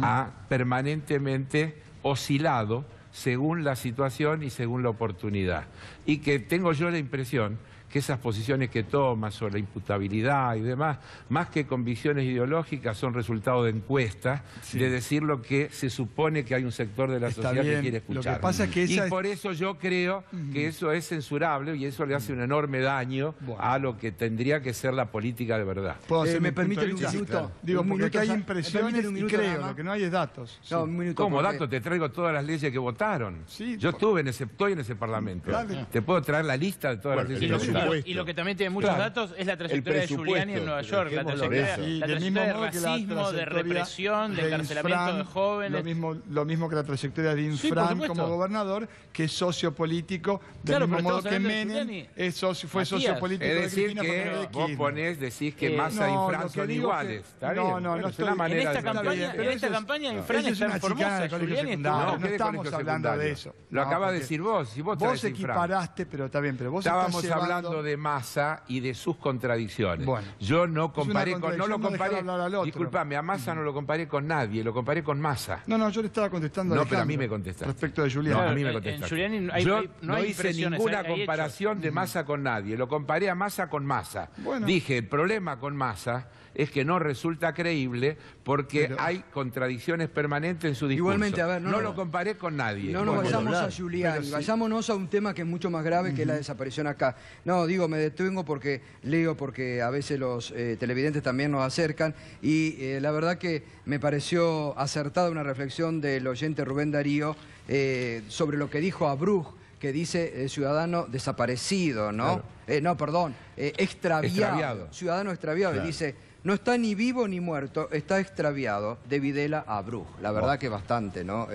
ha permanentemente oscilado según la situación y según la oportunidad. Y que tengo yo la impresión que esas posiciones que toma sobre la imputabilidad y demás, más que convicciones ideológicas, son resultado de encuestas, de decir lo que se supone que hay un sector de la sociedad que quiere escuchar. Lo que pasa es que y por eso yo creo que eso es censurable y eso le hace un enorme daño a lo que tendría que ser la política de verdad. ¿Me permite un minuto? Claro. Digo, porque acá hay impresiones y creo, lo que no hay es datos. No, un minuto. ¿Cómo datos? Te traigo todas las leyes que votaron. Sí, yo estoy en ese Parlamento. Dale. Te puedo traer la lista de todas las leyes que votaron. Y lo que también tiene muchos datos es la trayectoria de Giuliani en Nueva York, la trayectoria de racismo, de represión, de encarcelamiento de jóvenes. Lo mismo que la trayectoria de Infran como gobernador, que es socio político, del mismo modo que Menem fue socio político de Cristina. Es decir, que vos decís que Massa y Infran son iguales. No, estoy en esta campaña Infran está en Formosa, Giuliani no estamos hablando de eso. Lo acabas de decir vos. Si vos equiparaste, pero está bien, pero vos estábamos hablando de Massa y de sus contradicciones. Bueno, yo no comparé disculpame, a Massa no lo comparé con nadie, lo comparé con Massa. No, yo le estaba contestando pero a mí me contestaste. Respecto de Giuliani. No, a mí me contestaste. Yo no hice ninguna comparación de Massa con nadie, lo comparé a Massa con Massa. Dije, el problema con Massa es que no resulta creíble porque hay contradicciones permanentes en su discurso. Igualmente, a ver, no lo comparé con nadie. No nos vayamos a Giuliani, vayámonos a un tema que es mucho más grave que la desaparición acá. No, digo, me detengo porque leo, porque a veces los televidentes también nos acercan y la verdad que me pareció acertada una reflexión del oyente Rubén Darío sobre lo que dijo Abruj, que dice ciudadano desaparecido, ¿no? Claro. Extraviado. Ciudadano extraviado. Claro. Y dice, no está ni vivo ni muerto, está extraviado, de Videla a Abruj. La verdad que bastante, ¿no?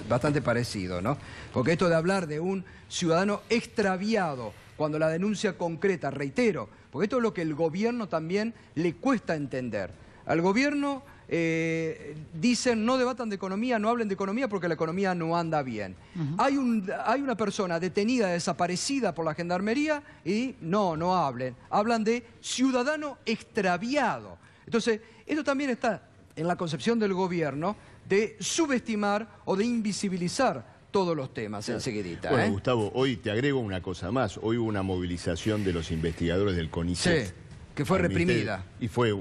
Bastante parecido, ¿no? Porque esto de hablar de un ciudadano extraviado, cuando la denuncia concreta, reitero, porque esto es lo que el gobierno también le cuesta entender. Al gobierno dicen no debatan de economía, no hablen de economía porque la economía no anda bien. Hay una persona detenida, desaparecida por la gendarmería y no hablen. Hablan de ciudadano extraviado. Entonces, esto también está en la concepción del gobierno de subestimar o de invisibilizar todos los temas enseguidita. Bueno, Gustavo, hoy te agrego una cosa más. Hoy hubo una movilización de los investigadores del CONICET. Sí. Que fue reprimida. Y fue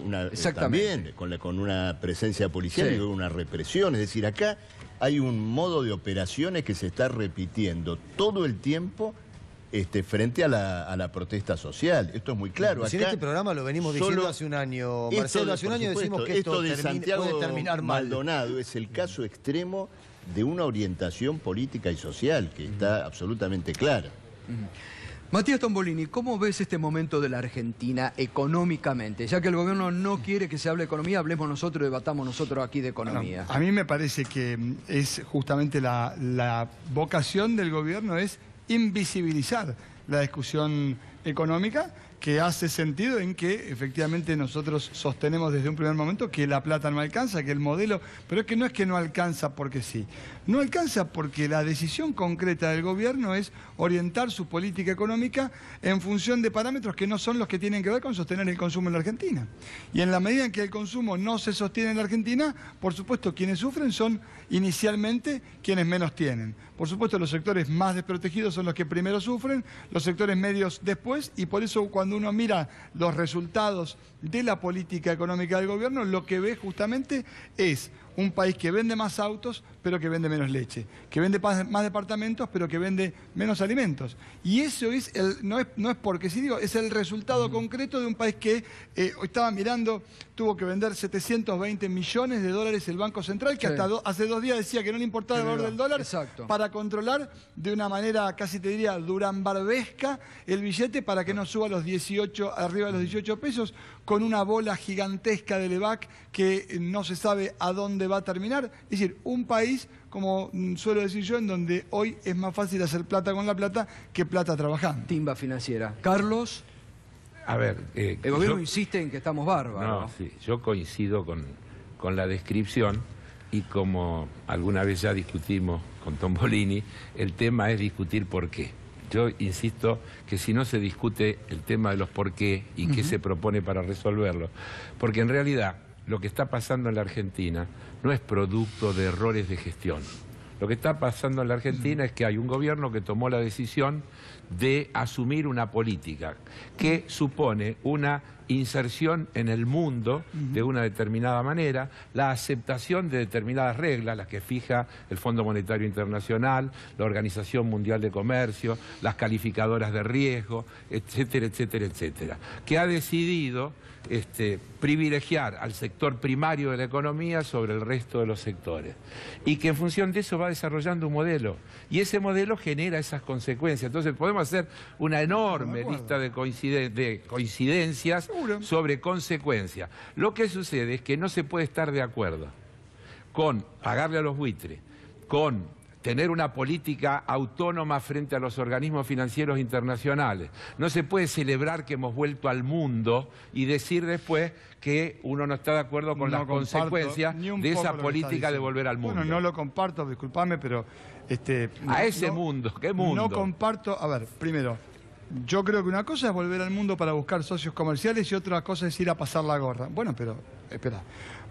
también con una presencia policial y una represión. Es decir, acá hay un modo de operaciones que se está repitiendo todo el tiempo frente a la protesta social. Esto es muy claro. Acá, en este programa lo venimos diciendo hace un año. Marcelo, hace un año decimos que esto de Santiago puede terminar mal. Maldonado es el caso extremo de una orientación política y social que está absolutamente clara. Matías Tombolini, ¿cómo ves este momento de la Argentina económicamente? Ya que el gobierno no quiere que se hable de economía, hablemos nosotros, debatamos nosotros aquí de economía. Bueno, a mí me parece que es justamente la vocación del gobierno es invisibilizar la discusión económica, que hace sentido en que efectivamente nosotros sostenemos desde un primer momento que la plata no alcanza, que el modelo, pero es que no alcanza porque sí. No alcanza porque la decisión concreta del gobierno es orientar su política económica en función de parámetros que no son los que tienen que ver con sostener el consumo en la Argentina. Y en la medida en que el consumo no se sostiene en la Argentina, por supuesto quienes sufren son inicialmente quienes menos tienen. Por supuesto los sectores más desprotegidos son los que primero sufren, los sectores medios después, y por eso cuando uno mira los resultados de la política económica del gobierno, lo que ve justamente es un país que vende más autos, pero que vende menos leche, que vende más departamentos, pero que vende menos alimentos. Y eso es no es porque sí digo, es el resultado concreto de un país que estaba mirando, tuvo que vender 720 millones de dólares el Banco Central, que hasta hace 2 días decía que no le importaba el valor del dólar, para controlar de una manera casi te diría durambarbesca el billete para que no suba arriba de los 18 pesos, con una bola gigantesca del EVAC que no se sabe a dónde va a terminar. Es decir, un país, como suelo decir yo, en donde hoy es más fácil hacer plata con la plata que plata trabajando. Timba financiera. Carlos. A ver, el gobierno insiste en que estamos bárbaros. No, sí, yo coincido con la descripción y como alguna vez ya discutimos con Tombolini, el tema es discutir por qué. Yo insisto que si no se discute el tema de los por qué y qué se propone para resolverlo, porque en realidad lo que está pasando en la Argentina no es producto de errores de gestión. Lo que está pasando en la Argentina es que hay un gobierno que tomó la decisión de asumir una política que supone una inserción en el mundo de una determinada manera, la aceptación de determinadas reglas, las que fija el Fondo Monetario Internacional, la Organización Mundial de Comercio, las calificadoras de riesgo, etcétera, etcétera, etcétera, que ha decidido privilegiar al sector primario de la economía sobre el resto de los sectores y que en función de eso va desarrollando un modelo y ese modelo genera esas consecuencias. Entonces podemos hacer una enorme lista de coincidencias sobre consecuencias. Lo que sucede es que no se puede estar de acuerdo con pagarle a los buitres, con tener una política autónoma frente a los organismos financieros internacionales. No se puede celebrar que hemos vuelto al mundo y decir después que uno no está de acuerdo con las consecuencias de esa política de volver al mundo. Bueno, no lo comparto, disculpame, pero... a ese mundo, ¿qué mundo? No comparto... A ver, primero, yo creo que una cosa es volver al mundo para buscar socios comerciales y otra cosa es ir a pasar la gorra. Bueno, pero, espera.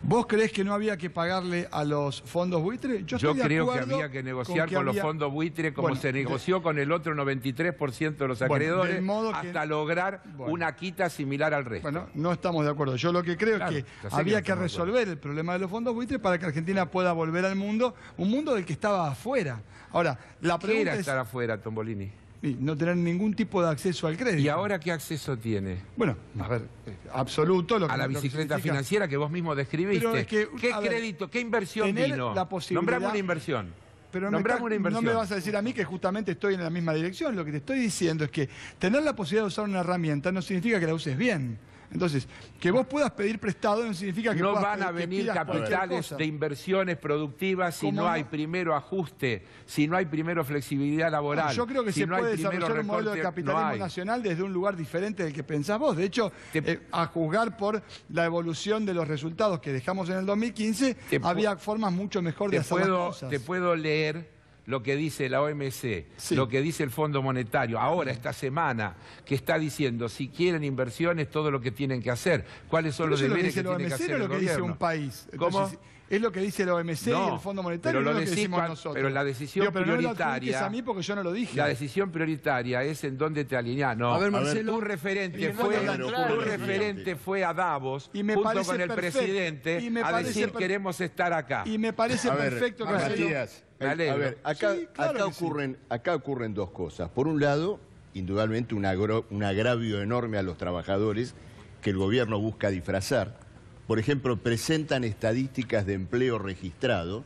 ¿Vos creés que no había que pagarle a los fondos buitre? Yo creo que había que negociar con los fondos buitre como se negoció con el otro 93% de los acreedores hasta lograr una quita similar al resto. Bueno, no estamos de acuerdo. Yo lo que creo es que había que resolver el problema de los fondos buitre para que Argentina pueda volver al mundo, un mundo del que estaba afuera. Ahora, la pregunta ¿qué era estar afuera, Tombolini? Y no tener ningún tipo de acceso al crédito. ¿Y ahora qué acceso tiene? Bueno, a ver, absoluto. A la bicicleta financiera que vos mismo describiste. Pero es que, ¿qué crédito, qué inversión vino? Nombrame una inversión. Pero no me vas a decir a mí que justamente estoy en la misma dirección. Lo que te estoy diciendo es que tener la posibilidad de usar una herramienta no significa que la uses bien. Entonces, que vos puedas pedir prestado no significa que no van a venir capitales de inversiones productivas si no hay primero ajuste, si no hay primero flexibilidad laboral. Yo creo que se puede desarrollar un modelo de capitalismo nacional desde un lugar diferente del que pensás vos. De hecho, a juzgar por la evolución de los resultados que dejamos en el 2015, había formas mucho mejor de hacer las cosas. Te puedo leer lo que dice la OMC, lo que dice el Fondo Monetario, ahora, esta semana, que está diciendo, si quieren inversiones, todo lo que tienen que hacer. ¿Cuáles son los deberes que tiene que hacer el gobierno? ¿Es lo que dice un país? Entonces, ¿es lo que dice la OMC y el Fondo Monetario? Pero lo decimos nosotros. Pero la decisión prioritaria... No a mí porque yo no lo dije. La decisión prioritaria es en dónde te alineás. No, a ver, Marcelo, tu referente fue a Davos, junto con el presidente, a decir queremos estar acá. Y me parece perfecto que Matías, a ver, acá ocurren dos cosas. Por un lado, indudablemente un agravio enorme a los trabajadores que el gobierno busca disfrazar. Por ejemplo, presentan estadísticas de empleo registrado,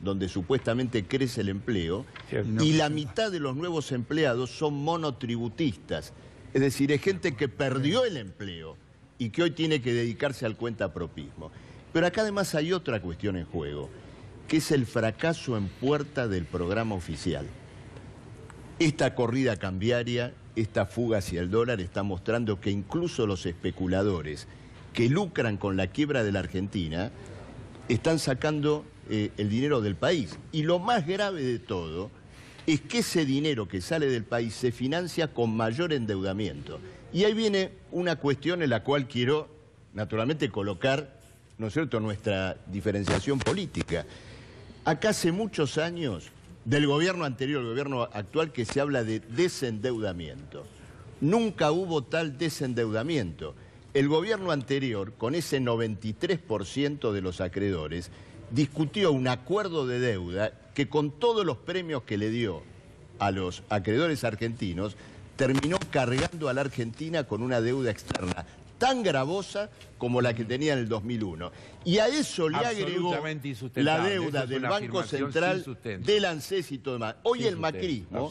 donde supuestamente crece el empleo, y la mitad de los nuevos empleados son monotributistas. Es decir, es gente que perdió el empleo y que hoy tiene que dedicarse al cuentapropismo. Pero acá además hay otra cuestión en juego, que es el fracaso en puerta del programa oficial. Esta corrida cambiaria, esta fuga hacia el dólar está mostrando que incluso los especuladores que lucran con la quiebra de la Argentina están sacando el dinero del país. Y lo más grave de todo es que ese dinero que sale del país se financia con mayor endeudamiento. Y ahí viene una cuestión en la cual quiero, naturalmente, colocar, ¿no es cierto?, nuestra diferenciación política. Acá hace muchos años, del gobierno anterior, el gobierno actual, que se habla de desendeudamiento. Nunca hubo tal desendeudamiento. El gobierno anterior, con ese 93% de los acreedores, discutió un acuerdo de deuda que con todos los premios que le dio a los acreedores argentinos, terminó cargando a la Argentina con una deuda externa tan gravosa como la que tenía en el 2001. Y a eso le agregó la deuda del Banco Central, del ANSES y todo demás. Hoy el macrismo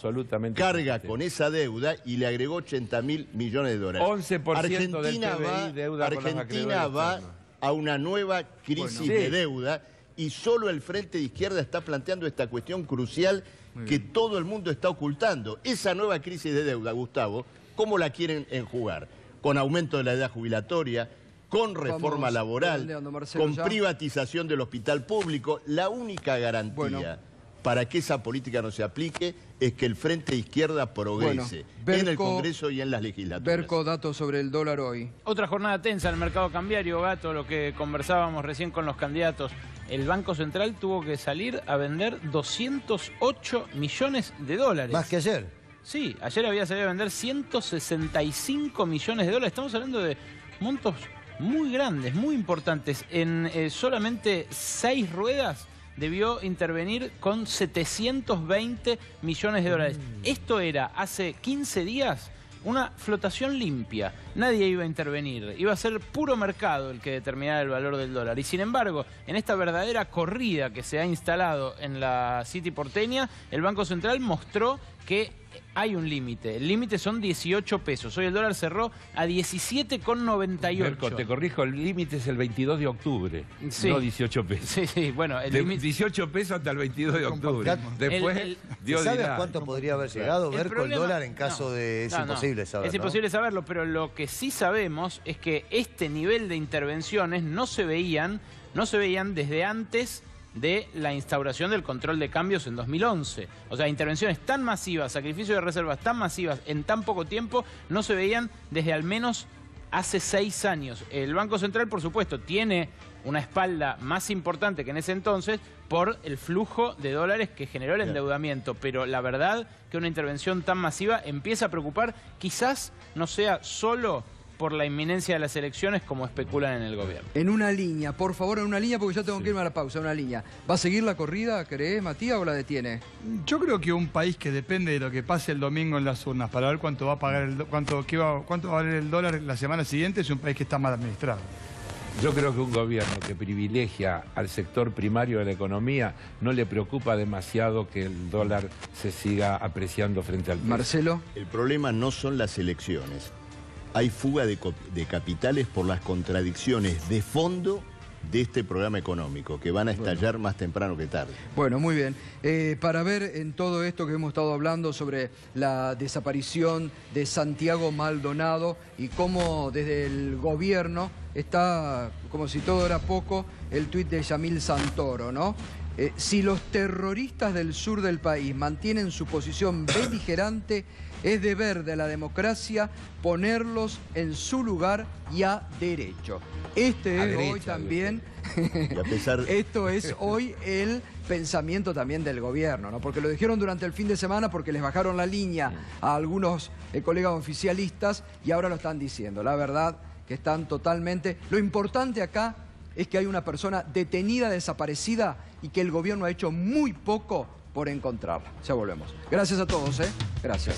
carga con esa deuda y le agregó 80.000 millones de dólares. 11% del PBI deuda con los Argentina va a una nueva crisis de deuda y solo el Frente de Izquierda está planteando esta cuestión crucial que todo el mundo está ocultando. Esa nueva crisis de deuda, Gustavo, ¿cómo la quieren enjugar? Con aumento de la edad jubilatoria, con reforma laboral, con privatización del hospital público. La única garantía para que esa política no se aplique es que el Frente Izquierda progrese en el Congreso y en las legislaturas. Berco, datos sobre el dólar hoy. Otra jornada tensa en el mercado cambiario, Gato, lo que conversábamos recién con los candidatos. El Banco Central tuvo que salir a vender 208 millones de dólares. ¿Más que ayer? Sí, ayer había salido a vender 165 millones de dólares. Estamos hablando de montos muy grandes, muy importantes. En solamente 6 ruedas debió intervenir con 720 millones de dólares. Esto era, hace 15 días, una flotación limpia. Nadie iba a intervenir. Iba a ser puro mercado el que determinara el valor del dólar. Y sin embargo, en esta verdadera corrida que se ha instalado en la City porteña, el Banco Central mostró que hay un límite. El límite son 18 pesos. Hoy el dólar cerró a 17,98. Berco, te corrijo, el límite es el 22 de octubre, sí. No 18 pesos. Sí, sí, bueno, el límite... 18 pesos hasta el 22 de octubre. Después, ¿sabes a cuánto podría haber llegado, Berco, el dólar en caso de... Es imposible saberlo. Es imposible saberlo, pero lo que sí sabemos es que este nivel de intervenciones no se veían desde antes de la instauración del control de cambios en 2011. O sea, intervenciones tan masivas, sacrificios de reservas tan masivas en tan poco tiempo, no se veían desde al menos hace 6 años. El Banco Central, por supuesto, tiene una espalda más importante que en ese entonces por el flujo de dólares que generó el endeudamiento. Pero la verdad que una intervención tan masiva empieza a preocupar, quizás no sea solo por la inminencia de las elecciones como especulan en el gobierno. En una línea, por favor, en una línea, porque ya tengo que irme a la pausa, una línea. ¿Va a seguir la corrida, crees, Matías, o la detiene? Yo creo que un país que depende de lo que pase el domingo en las urnas para ver cuánto va a pagar cuánto va a valer el dólar la semana siguiente es un país que está mal administrado. Yo creo que un gobierno que privilegia al sector primario de la economía no le preocupa demasiado que el dólar se siga apreciando frente al peso. Marcelo. El problema no son las elecciones. Hay fuga de capitales por las contradicciones de fondo de este programa económico, que van a estallar más temprano que tarde. Bueno, muy bien. Para ver en todo esto que hemos estado hablando sobre la desaparición de Santiago Maldonado y cómo desde el gobierno está, como si todo era poco, el tuit de Yamil Santoro, ¿no? Si los terroristas del sur del país mantienen su posición beligerante, es deber de la democracia ponerlos en su lugar y a derecho. Este es hoy también, esto es hoy el pensamiento también del gobierno, ¿no? Porque lo dijeron durante el fin de semana porque les bajaron la línea a algunos colegas oficialistas y ahora lo están diciendo. La verdad que están totalmente... Lo importante acá es que hay una persona detenida, desaparecida y que el gobierno ha hecho muy poco por encontrarla. Ya volvemos. Gracias a todos, Gracias.